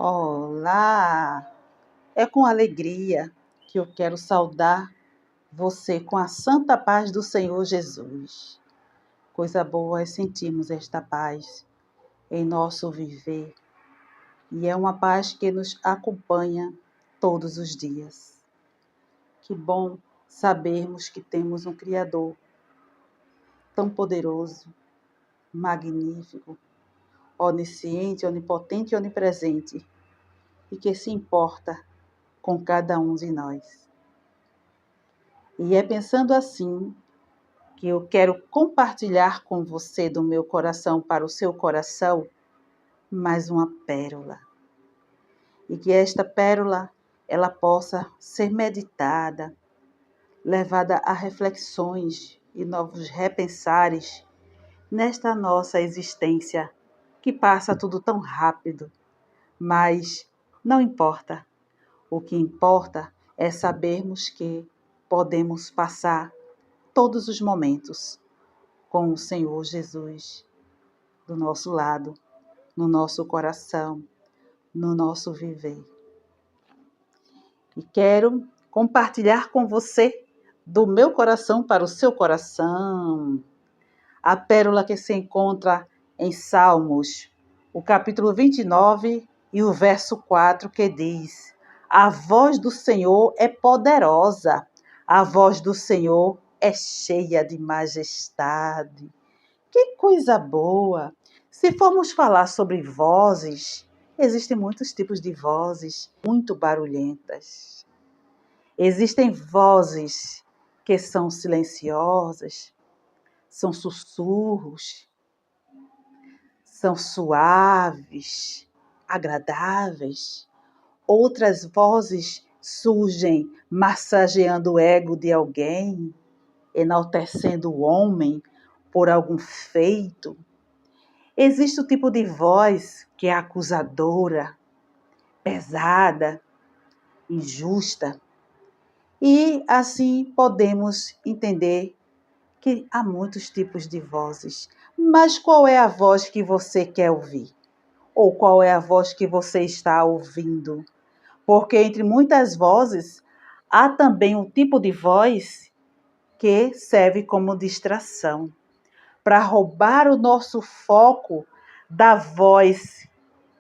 Olá! É com alegria que eu quero saudar você com a santa paz do Senhor Jesus. Coisa boa é sentirmos esta paz em nosso viver e é uma paz que nos acompanha todos os dias. Que bom sabermos que temos um Criador tão poderoso, magnífico, onisciente, onipotente e onipresente e que se importa com cada um de nós. E é pensando assim que eu quero compartilhar com você do meu coração para o seu coração mais uma pérola. E que esta pérola ela possa ser meditada, levada a reflexões e novos repensares nesta nossa existência que passa tudo tão rápido. Mas não importa. O que importa é sabermos que podemos passar todos os momentos com o Senhor Jesus do nosso lado, no nosso coração, no nosso viver. E quero compartilhar com você do meu coração para o seu coração a pérola que se encontra em Salmos, o capítulo 29 e o verso 4, que diz: A voz do Senhor é poderosa, a voz do Senhor é cheia de majestade. Que coisa boa! Se formos falar sobre vozes, existem muitos tipos de vozes muito barulhentas. Existem vozes que são silenciosas, são sussurros, são suaves, agradáveis. Outras vozes surgem massageando o ego de alguém, enaltecendo o homem por algum feito. Existe o tipo de voz que é acusadora, pesada, injusta. E assim podemos entender que há muitos tipos de vozes. Mas qual é a voz que você quer ouvir? Ou qual é a voz que você está ouvindo? Porque entre muitas vozes, há também um tipo de voz que serve como distração, para roubar o nosso foco da voz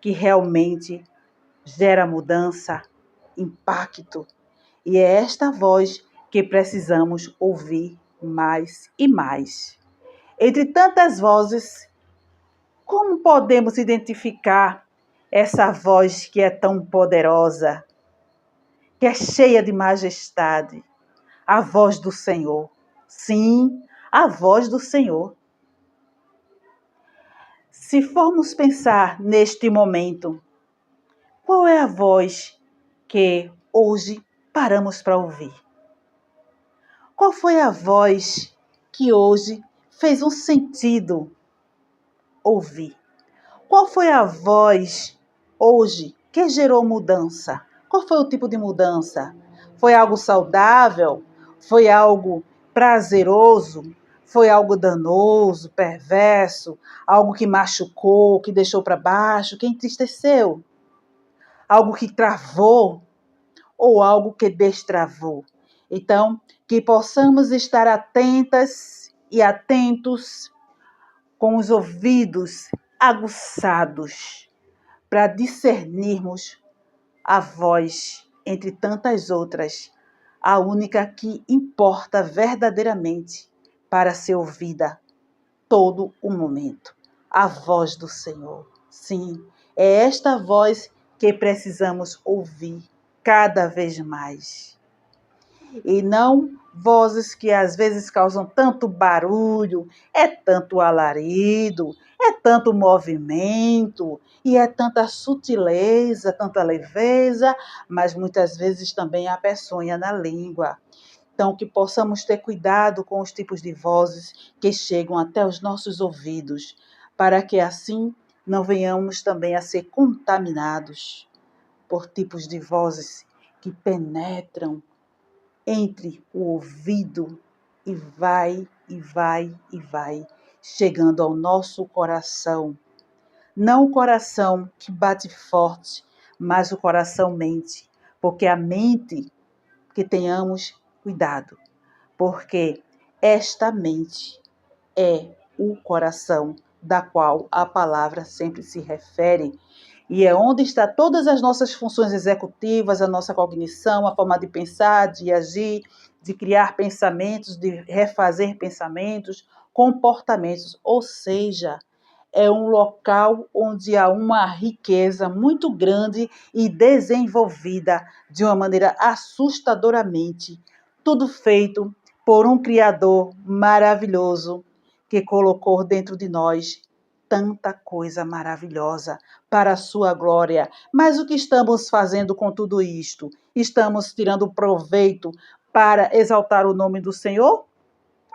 que realmente gera mudança, impacto. E é esta voz que precisamos ouvir mais e mais. Entre tantas vozes, como podemos identificar essa voz que é tão poderosa, que é cheia de majestade? A voz do Senhor. Sim, a voz do Senhor. Se formos pensar neste momento, qual é a voz que hoje paramos para ouvir? Qual foi a voz que hoje fez um sentido ouvir? Qual foi a voz hoje que gerou mudança? Qual foi o tipo de mudança? Foi algo saudável? Foi algo prazeroso? Foi algo danoso, perverso? Algo que machucou, que deixou para baixo, que entristeceu? Algo que travou ou algo que destravou? Então, que possamos estar atentas e atentos com os ouvidos aguçados para discernirmos a voz entre tantas outras, a única que importa verdadeiramente para ser ouvida todo o momento, a voz do Senhor. Sim, é esta voz que precisamos ouvir cada vez mais. E não vozes que às vezes causam tanto barulho, é tanto alarido, é tanto movimento, e é tanta sutileza, tanta leveza, mas muitas vezes também há peçonha na língua. Então, que possamos ter cuidado com os tipos de vozes que chegam até os nossos ouvidos, para que assim não venhamos também a ser contaminados por tipos de vozes que penetram entre o ouvido e vai, chegando ao nosso coração. Não o coração que bate forte, mas o coração mente, porque a mente, que tenhamos cuidado, porque esta mente é o coração da qual a palavra sempre se refere, e é onde está todas as nossas funções executivas, a nossa cognição, a forma de pensar, de agir, de criar pensamentos, de refazer pensamentos, comportamentos, ou seja, é um local onde há uma riqueza muito grande e desenvolvida de uma maneira assustadoramente. Tudo feito por um Criador maravilhoso que colocou dentro de nós tanta coisa maravilhosa para a sua glória. Mas o que estamos fazendo com tudo isto? Estamos tirando proveito para exaltar o nome do Senhor?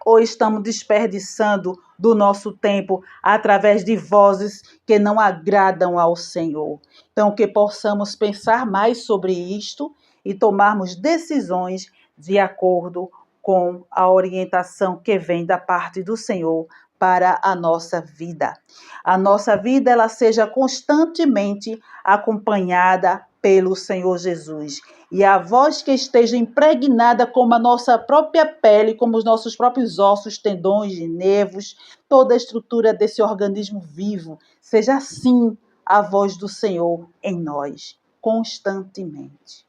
Ou estamos desperdiçando do nosso tempo através de vozes que não agradam ao Senhor? Então, que possamos pensar mais sobre isto e tomarmos decisões de acordo com a orientação que vem da parte do Senhor para a nossa vida. A nossa vida ela seja constantemente acompanhada pelo Senhor Jesus. E a voz que esteja impregnada como a nossa própria pele, como os nossos próprios ossos, tendões e nervos, toda a estrutura desse organismo vivo, seja assim a voz do Senhor em nós, constantemente.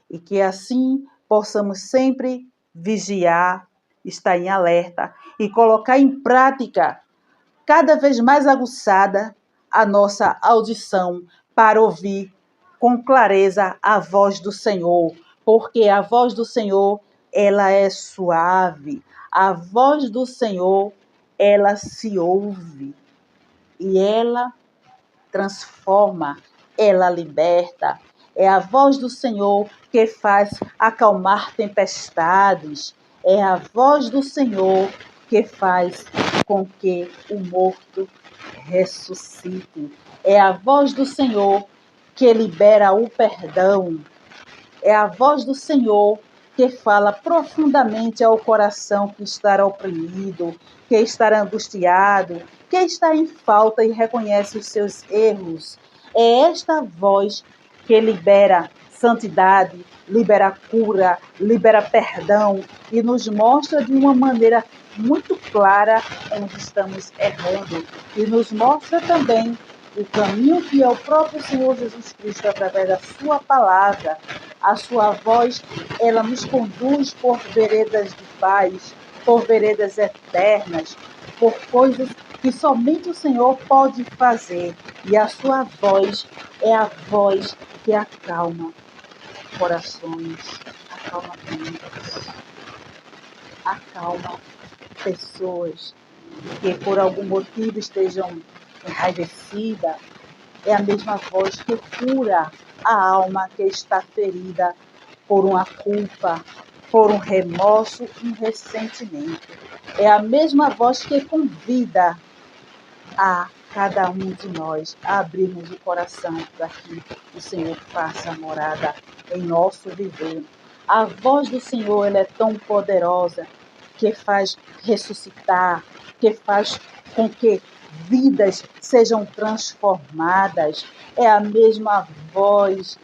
E que assim possamos sempre vigiar, estar em alerta e colocar em prática, cada vez mais aguçada, a nossa audição para ouvir com clareza a voz do Senhor, porque a voz do Senhor, ela é suave. A voz do Senhor, ela se ouve e ela transforma, ela liberta. É a voz do Senhor que faz acalmar tempestades. É a voz do Senhor que faz com que o morto ressuscite. É a voz do Senhor que libera o perdão. É a voz do Senhor que fala profundamente ao coração que está oprimido, que está angustiado, que está em falta e reconhece os seus erros. É esta voz que libera santidade, libera cura, libera perdão e nos mostra de uma maneira muito clara onde estamos errando e nos mostra também o caminho que é o próprio Senhor Jesus Cristo através da sua palavra. A sua voz, ela nos conduz por veredas de paz, por veredas eternas, por coisas que somente o Senhor pode fazer. E a sua voz é a voz que acalma corações, acalma mentes, acalma pessoas que por algum motivo estejam enraivecidas. É a mesma voz que cura a alma que está ferida por uma culpa, por um remorso, um ressentimento. É a mesma voz que convida a cada um de nós a abrirmos o coração para que o Senhor faça morada em nosso viver. A voz do Senhor ela é tão poderosa que faz ressuscitar, que faz com que vidas sejam transformadas. É a mesma voz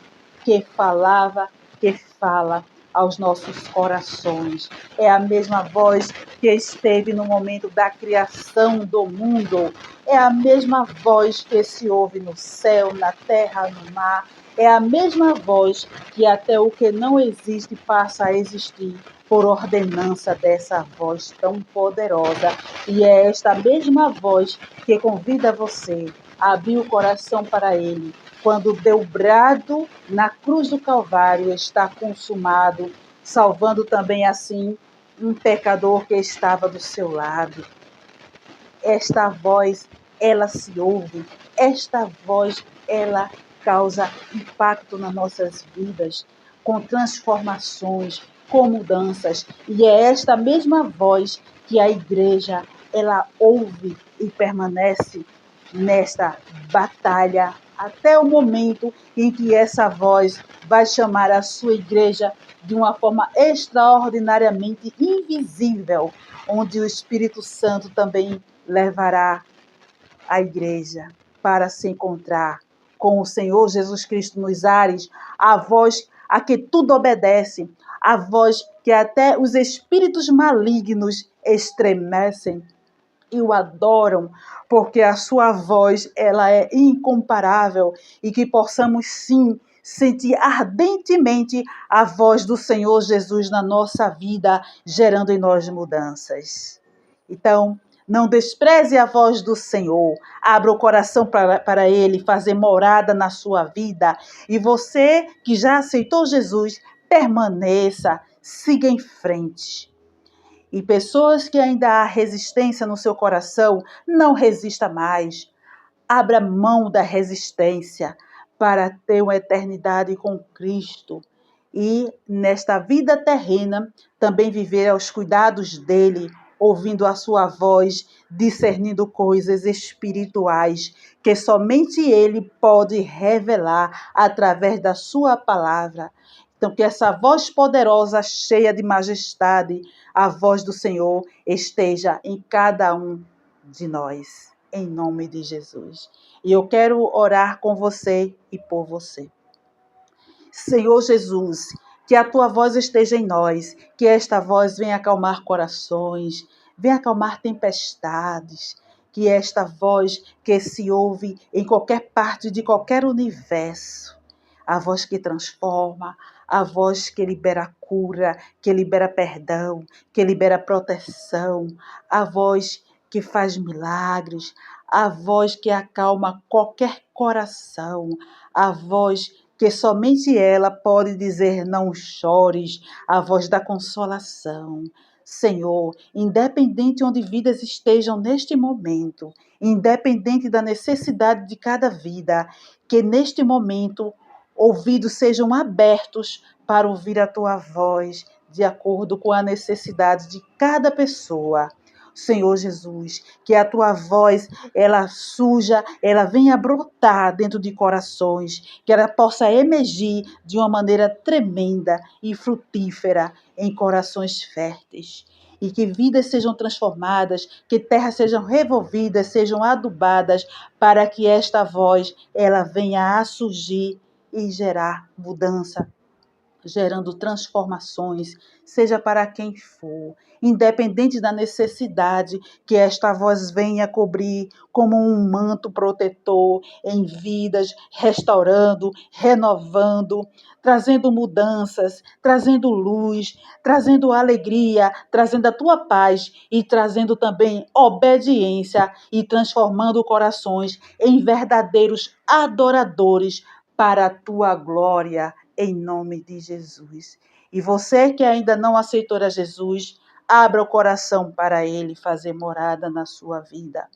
que falava, que fala aos nossos corações. É a mesma voz que esteve no momento da criação do mundo. É a mesma voz que se ouve no céu, na terra, no mar. É a mesma voz que até o que não existe passa a existir por ordenança dessa voz tão poderosa. E é esta mesma voz que convida você a abrir o coração para Ele. Quando deu brado na cruz do Calvário, está consumado, salvando também assim um pecador que estava do seu lado. Esta voz, ela se ouve, esta voz, ela causa impacto nas nossas vidas, com transformações, com mudanças. E é esta mesma voz que a igreja, ela ouve e permanece nesta batalha até o momento em que essa voz vai chamar a sua igreja de uma forma extraordinariamente invisível, onde o Espírito Santo também levará a igreja para se encontrar com o Senhor Jesus Cristo nos ares, a voz a que tudo obedece, a voz que até os espíritos malignos estremecem e o adoram, porque a sua voz ela é incomparável e que possamos sim sentir ardentemente a voz do Senhor Jesus na nossa vida, gerando em nós mudanças. Então, não despreze a voz do Senhor, abra o coração para Ele fazer morada na sua vida. E você que já aceitou Jesus, permaneça, siga em frente. E pessoas que ainda há resistência no seu coração, não resista mais. Abra mão da resistência para ter uma eternidade com Cristo. E nesta vida terrena, também viver aos cuidados dele, ouvindo a sua voz, discernindo coisas espirituais que somente ele pode revelar através da sua palavra. Então, que essa voz poderosa, cheia de majestade, a voz do Senhor, esteja em cada um de nós, em nome de Jesus. E eu quero orar com você e por você. Senhor Jesus, que a tua voz esteja em nós, que esta voz venha acalmar corações, venha acalmar tempestades, que esta voz que se ouve em qualquer parte de qualquer universo, a voz que transforma, a voz que libera cura, que libera perdão, que libera proteção, a voz que faz milagres, a voz que acalma qualquer coração, a voz que somente ela pode dizer não chores, a voz da consolação. Senhor, independente onde vidas estejam neste momento, independente da necessidade de cada vida, que neste momento ouvidos sejam abertos para ouvir a tua voz, de acordo com a necessidade de cada pessoa. Senhor Jesus, que a tua voz, ela suja, ela venha brotar dentro de corações, que ela possa emergir de uma maneira tremenda e frutífera em corações férteis. E que vidas sejam transformadas, que terras sejam revolvidas, sejam adubadas, para que esta voz, ela venha a surgir e gerar mudança, gerando transformações, seja para quem for, independente da necessidade, que esta voz venha cobrir como um manto protetor em vidas, restaurando, renovando, trazendo mudanças, trazendo luz, trazendo alegria, trazendo a tua paz e trazendo também obediência e transformando corações em verdadeiros adoradores para a tua glória, em nome de Jesus. E você que ainda não aceitou a Jesus, abra o coração para Ele fazer morada na sua vida,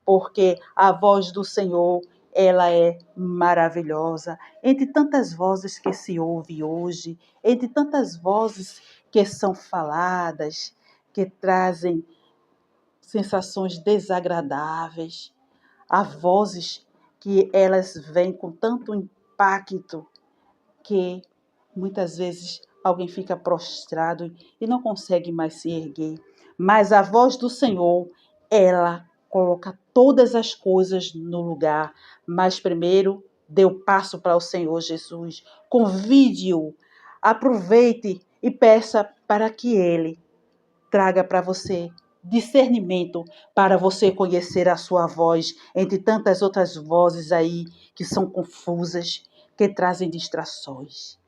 porque a voz do Senhor, ela é maravilhosa. Entre tantas vozes que se ouve hoje, entre tantas vozes que são faladas, que trazem sensações desagradáveis, há vozes que elas vêm com tanto impacto que muitas vezes alguém fica prostrado e não consegue mais se erguer. Mas a voz do Senhor, ela coloca todas as coisas no lugar. Mas primeiro, dê o passo para o Senhor Jesus. Convide-o, aproveite e peça para que Ele traga para você discernimento para você conhecer a sua voz entre tantas outras vozes aí que são confusas, que trazem distrações.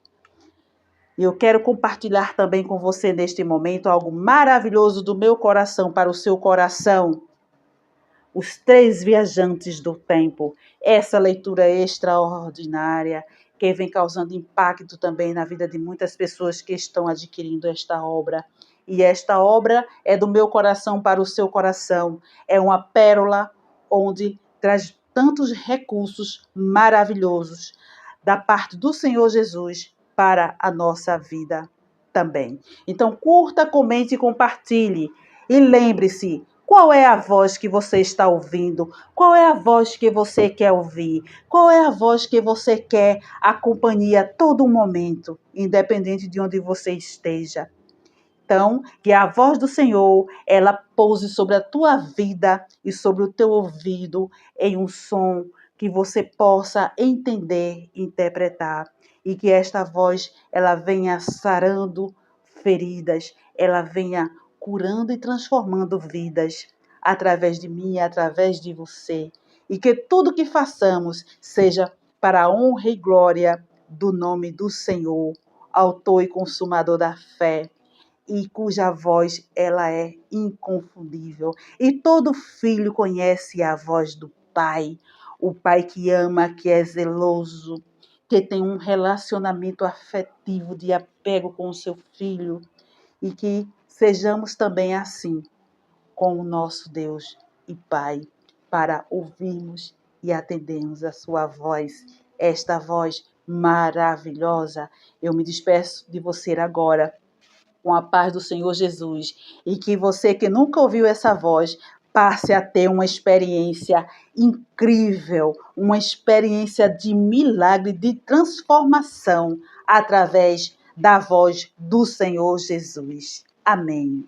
E eu quero compartilhar também com você neste momento algo maravilhoso do meu coração para o seu coração. Os Três Viajantes do Tempo. Essa leitura extraordinária que vem causando impacto também na vida de muitas pessoas que estão adquirindo esta obra. E esta obra é do meu coração para o seu coração. É uma pérola onde traz tantos recursos maravilhosos da parte do Senhor Jesus para a nossa vida também. Então, curta, comente e compartilhe. E lembre-se, qual é a voz que você está ouvindo? Qual é a voz que você quer ouvir? Qual é a voz que você quer a companhia a todo momento, independente de onde você esteja? Então, que a voz do Senhor, ela pouse sobre a tua vida e sobre o teu ouvido em um som que você possa entender, interpretar, e que esta voz ela venha sarando feridas, ela venha curando e transformando vidas através de mim, através de você, e que tudo que façamos seja para a honra e glória do nome do Senhor, autor e consumador da fé, e cuja voz ela é inconfundível. E todo filho conhece a voz do Pai, o Pai que ama, que é zeloso, que tem um relacionamento afetivo de apego com o seu filho, e que sejamos também assim com o nosso Deus e Pai, para ouvirmos e atendermos a sua voz, esta voz maravilhosa. Eu me despeço de você agora, com a paz do Senhor Jesus, e que você que nunca ouviu essa voz passe a ter uma experiência incrível, uma experiência de milagre, de transformação através da voz do Senhor Jesus. Amém.